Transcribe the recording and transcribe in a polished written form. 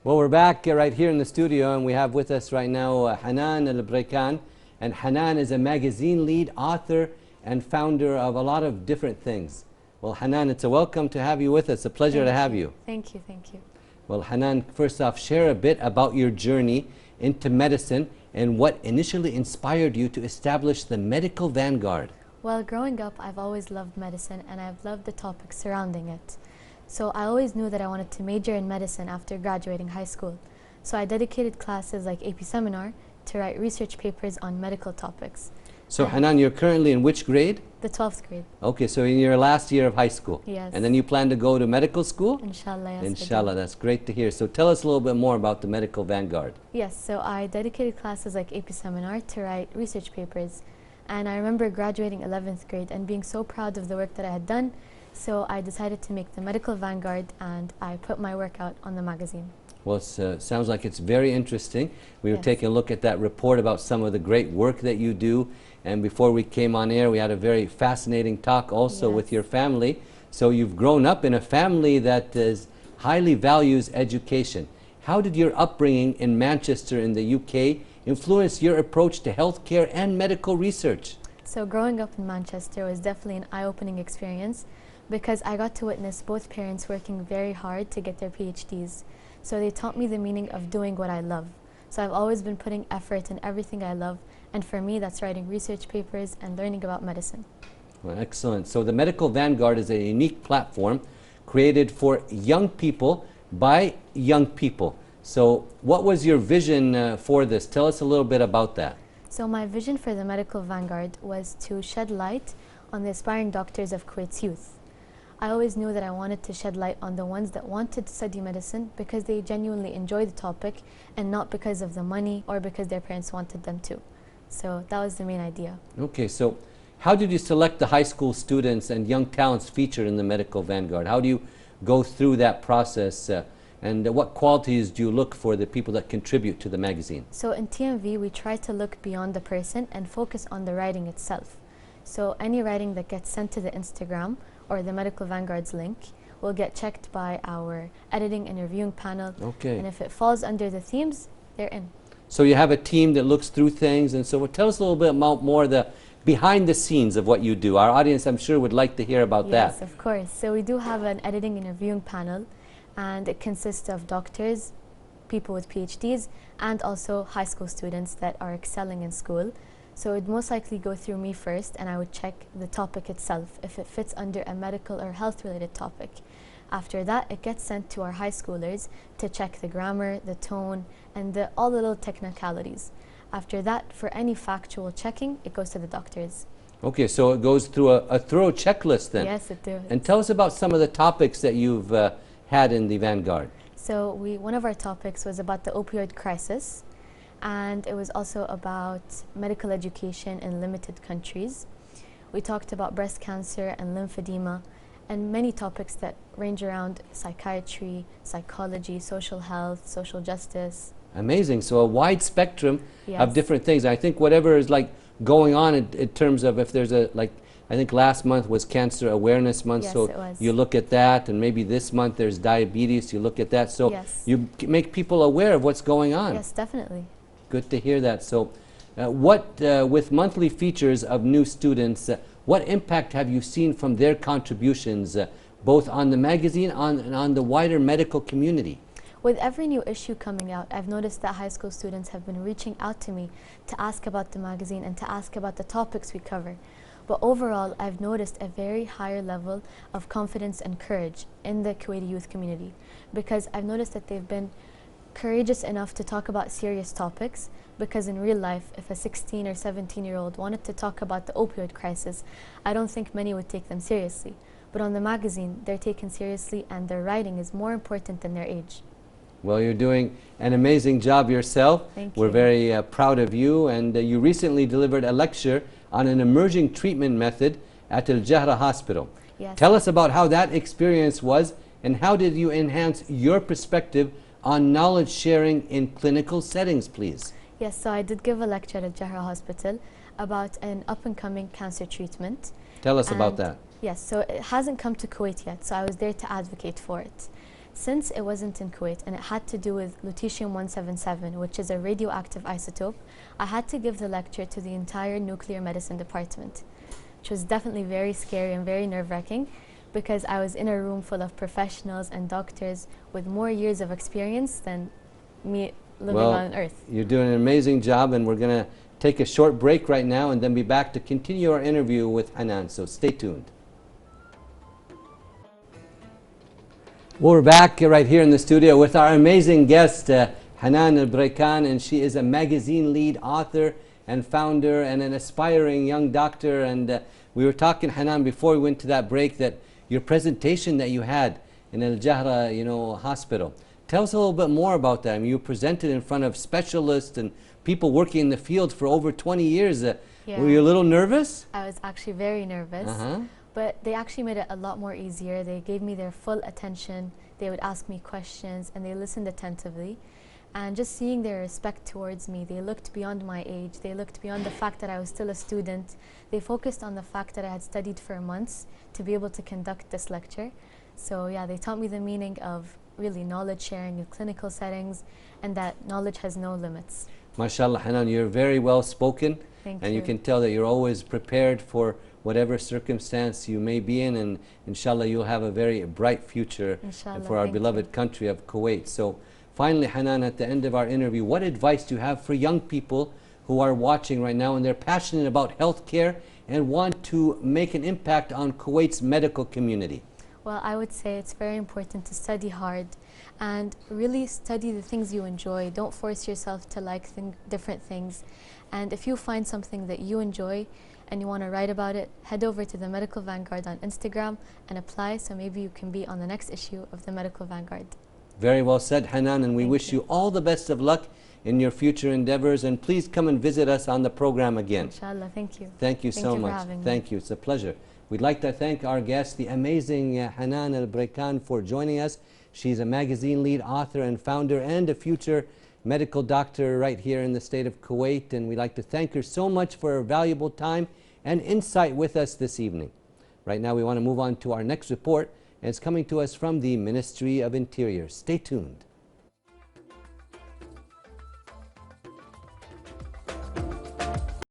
Well, we're back right here in the studio, and we have with us right now Hanan Al-Buraikan. And Hanan is a magazine lead, author, and founder of a lot of different things. Well, Hanan, it's a welcome to have you with us. A pleasure to have you. Thank you, thank you. Well, Hanan, first off, share a bit about your journey into medicine and what initially inspired you to establish the Medical Vanguard. Well, growing up, I've always loved medicine, and I've loved the topics surrounding it. So I always knew that I wanted to major in medicine after graduating high school. So I dedicated classes like AP Seminar to write research papers on medical topics. So Hanan, you're currently in which grade? The 12th grade. Okay, so in your last year of high school. Yes. And then you plan to go to medical school? Inshallah, yes. Inshallah, that's great to hear. So tell us a little bit more about the Medical Vanguard. Yes, so I dedicated classes like AP Seminar to write research papers. And I remember graduating 11th grade and being so proud of the work that I had done. So I decided to make the Medical Vanguard, and I put my work out on the magazine. Well, it sounds like it's very interesting. We were taking a look at that report about some of the great work that you do. And before we came on air, we had a very fascinating talk also with your family. So you've grown up in a family that highly values education. How did your upbringing in Manchester in the UK influence your approach to healthcare and medical research? So growing up in Manchester was definitely an eye-opening experience, because I got to witness both parents working very hard to get their PhDs. So they taught me the meaning of doing what I love. So I've always been putting effort in everything I love, and for me that's writing research papers and learning about medicine. Well, excellent. So the Medical Vanguard is a unique platform created for young people by young people. So what was your vision for this? Tell us a little bit about that. So my vision for the Medical Vanguard was to shed light on the aspiring doctors of Kuwait's youth. I always knew that I wanted to shed light on the ones that wanted to study medicine because they genuinely enjoy the topic, and not because of the money or because their parents wanted them to. So that was the main idea. Okay, so how did you select the high school students and young talents featured in the Medical Vanguard? How do you go through that process, and what qualities do you look for the people that contribute to the magazine? So in TMV, we try to look beyond the person and focus on the writing itself. So any writing that gets sent to the Instagram or the Medical Vanguard's link will get checked by our editing and reviewing panel. Okay. And if it falls under the themes, they're in. So you have a team that looks through things, and so tell us a little bit about more the behind the scenes of what you do. Our audience, I'm sure, would like to hear about that. Yes, of course. So we do have an editing and reviewing panel, and it consists of doctors, people with PhDs, and also high school students that are excelling in school. So it would most likely go through me first, and I would check the topic itself, if it fits under a medical or health related topic. After that, it gets sent to our high schoolers to check the grammar, the tone, and all the little technicalities. After that, for any factual checking, it goes to the doctors. Okay, so it goes through a thorough checklist then. Yes, it does. And tell us about some of the topics that you've had in the Vanguard. So one of our topics was about the opioid crisis, and it was also about medical education in limited countries. We talked about breast cancer and lymphedema, and many topics that range around psychiatry, psychology, social health, social justice. Amazing. So a wide spectrum of different things. I think whatever is like going on in terms of, if there's I think last month was Cancer Awareness Month, Yes, so it was. you look at that, and maybe this month there's diabetes, you look at that. So you make people aware of what's going on. Yes, definitely. Good to hear that. So with monthly features of new students, what impact have you seen from their contributions, both on the magazine and on the wider medical community? With every new issue coming out, I've noticed that high school students have been reaching out to me to ask about the magazine and to ask about the topics we cover. But overall, I've noticed a very higher level of confidence and courage in the Kuwaiti youth community, because I've noticed that they've been courageous enough to talk about serious topics, because in real life, if a 16 or 17-year-old wanted to talk about the opioid crisis, I don't think many would take them seriously. But on the magazine, they're taken seriously, and their writing is more important than their age. Well, you're doing an amazing job yourself. Thank you. We're very proud of you, and you recently delivered a lecture on an emerging treatment method at Al Hospital. Yes. Tell us about how that experience was, and how did you enhance your perspective on knowledge sharing in clinical settings, please? Yes, so I did give a lecture at Al Hospital about an up-and-coming cancer treatment. Tell us about that. Yes, so it hasn't come to Kuwait yet, so I was there to advocate for it. Since it wasn't in Kuwait and it had to do with lutetium-177, which is a radioactive isotope, I had to give the lecture to the entire nuclear medicine department, which was definitely very scary and very nerve-wracking, because I was in a room full of professionals and doctors with more years of experience than me living on Earth. You're doing an amazing job, and we're going to take a short break right now and then be back to continue our interview with Hanan, so stay tuned. We're back right here in the studio with our amazing guest, Hanan Al-Buraikan, and she is a magazine lead author and founder and an aspiring young doctor. And we were talking, Hanan, before we went to that break, that your presentation that you had in Al-Jahra, hospital. Tell us a little bit more about that. I mean, you presented in front of specialists and people working in the field for over 20 years. Were you a little nervous? I was actually very nervous. But they actually made it a lot more easier. They gave me their full attention. They would ask me questions and they listened attentively. And just seeing their respect towards me, they looked beyond my age. They looked beyond the fact that I was still a student. They focused on the fact that I had studied for months to be able to conduct this lecture. So yeah, they taught me the meaning of really knowledge sharing in clinical settings, and that knowledge has no limits. MashaAllah, Hanan, you're very well spoken. Thank and you. You can tell that you're always prepared for whatever circumstance you may be in, and inshallah you'll have a very bright future for our beloved country of Kuwait. So finally, Hanan, at the end of our interview, what advice do you have for young people who are watching right now and they're passionate about healthcare and want to make an impact on Kuwait's medical community? Well, I would say it's very important to study hard and really study the things you enjoy. Don't force yourself to like different things. And if you find something that you enjoy and you want to write about it, head over to the Medical Vanguard on Instagram and apply, so maybe you can be on the next issue of the Medical Vanguard. Very well said, Hanan, and we wish you all the best of luck in your future endeavors, and please come and visit us on the program again. Inshallah, thank you. Thank you so much. Thank you, it's a pleasure. We'd like to thank our guest, the amazing Hanan Al-Buraikan, for joining us. She's a magazine lead author and founder and a future medical doctor right here in the state of Kuwait, and we'd like to thank her so much for her valuable time and insight with us this evening. Right now we want to move on to our next report, and it's coming to us from the Ministry of Interior. Stay tuned.